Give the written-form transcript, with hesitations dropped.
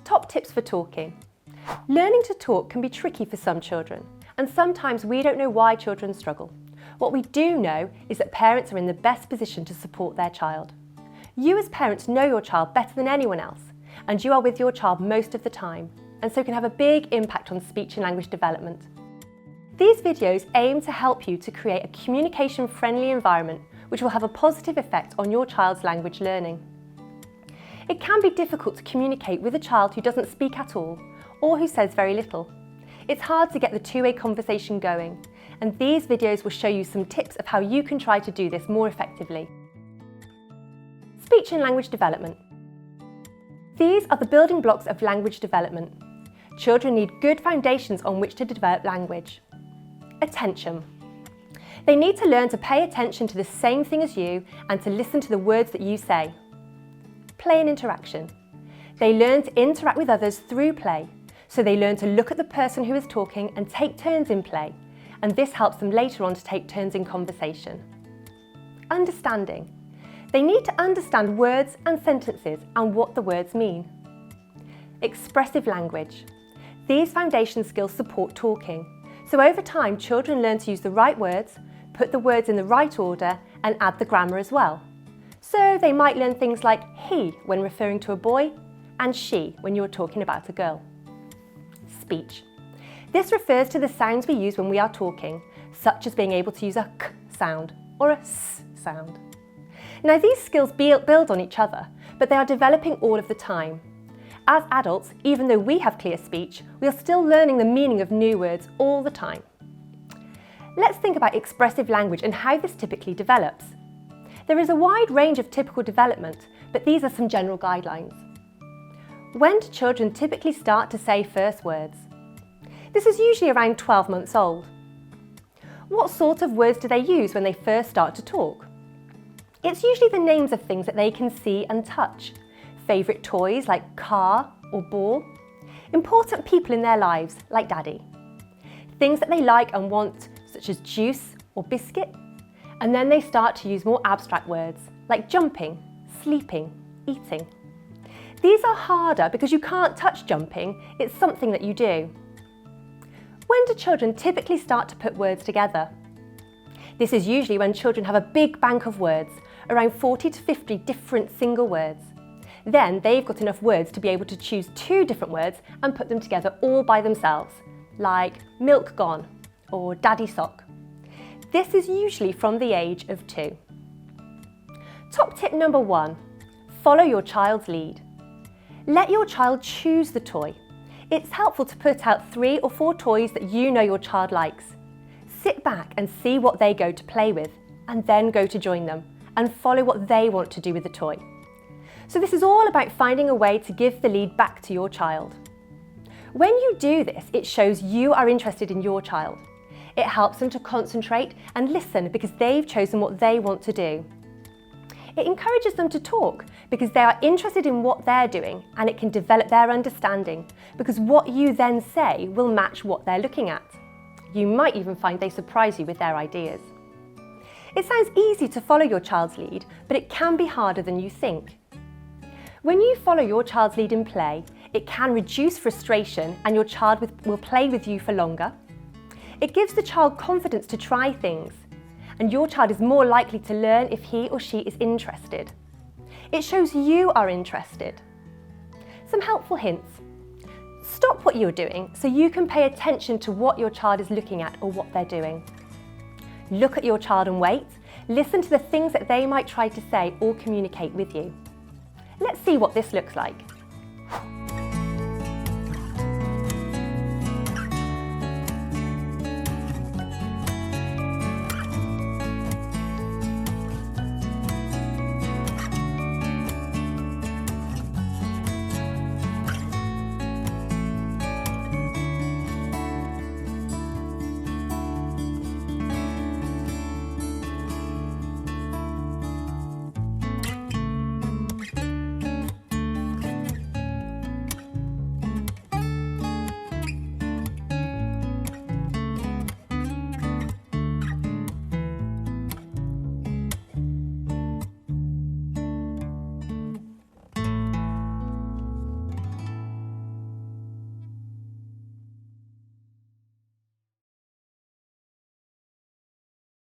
Top tips for talking. Learning to talk can be tricky for some children, and sometimes we don't know why children struggle. What we do know is that parents are in the best position to support their child. You as parents know your child better than anyone else, and you are with your child most of the time, and so can have a big impact on speech and language development. These videos aim to help you to create a communication-friendly environment which will have a positive effect on your child's language learning. It can be difficult to communicate with a child who doesn't speak at all or who says very little. It's hard to get the two-way conversation going, and these videos will show you some tips of how you can try to do this more effectively. Speech and language development. These are the building blocks of language development. Children need good foundations on which to develop language. Attention. They need to learn to pay attention to the same thing as you and to listen to the words that you say. Play and interaction. They learn to interact with others through play, so they learn to look at the person who is talking and take turns in play, and this helps them later on to take turns in conversation. Understanding. They need to understand words and sentences and what the words mean. Expressive language. These foundation skills support talking, so over time children learn to use the right words, put the words in the right order and add the grammar as well. So they might learn things like he when referring to a boy and she when you're talking about a girl. Speech. This refers to the sounds we use when we are talking, such as being able to use a k sound or a s sound. Now these skills build on each other, but they are developing all of the time. As adults, even though we have clear speech, we are still learning the meaning of new words all the time. Let's think about expressive language and how this typically develops. There is a wide range of typical development, but these are some general guidelines. When do children typically start to say first words? This is usually around 12 months old. What sort of words do they use when they first start to talk? It's usually the names of things that they can see and touch. Favourite toys like car or ball. Important people in their lives like daddy. Things that they like and want such as juice or biscuit. And then they start to use more abstract words like jumping, sleeping, eating. These are harder because you can't touch jumping, it's something that you do. When do children typically start to put words together? This is usually when children have a big bank of words, around 40 to 50 different single words. Then they've got enough words to be able to choose 2 different words and put them together all by themselves, like milk gone or daddy sock. This is usually from the age of 2. Top tip number 1, follow your child's lead. Let your child choose the toy. It's helpful to put out 3 or 4 toys that you know your child likes. Sit back and see what they go to play with, and then go to join them, and follow what they want to do with the toy. So this is all about finding a way to give the lead back to your child. When you do this, it shows you are interested in your child. It helps them to concentrate and listen because they've chosen what they want to do. It encourages them to talk because they are interested in what they're doing, and it can develop their understanding because what you then say will match what they're looking at. You might even find they surprise you with their ideas. It sounds easy to follow your child's lead, but it can be harder than you think. When you follow your child's lead in play, it can reduce frustration and your child will play with you for longer. It gives the child confidence to try things, and your child is more likely to learn if he or she is interested. It shows you are interested. Some helpful hints. Stop what you're doing so you can pay attention to what your child is looking at or what they're doing. Look at your child and wait. Listen to the things that they might try to say or communicate with you. Let's see what this looks like.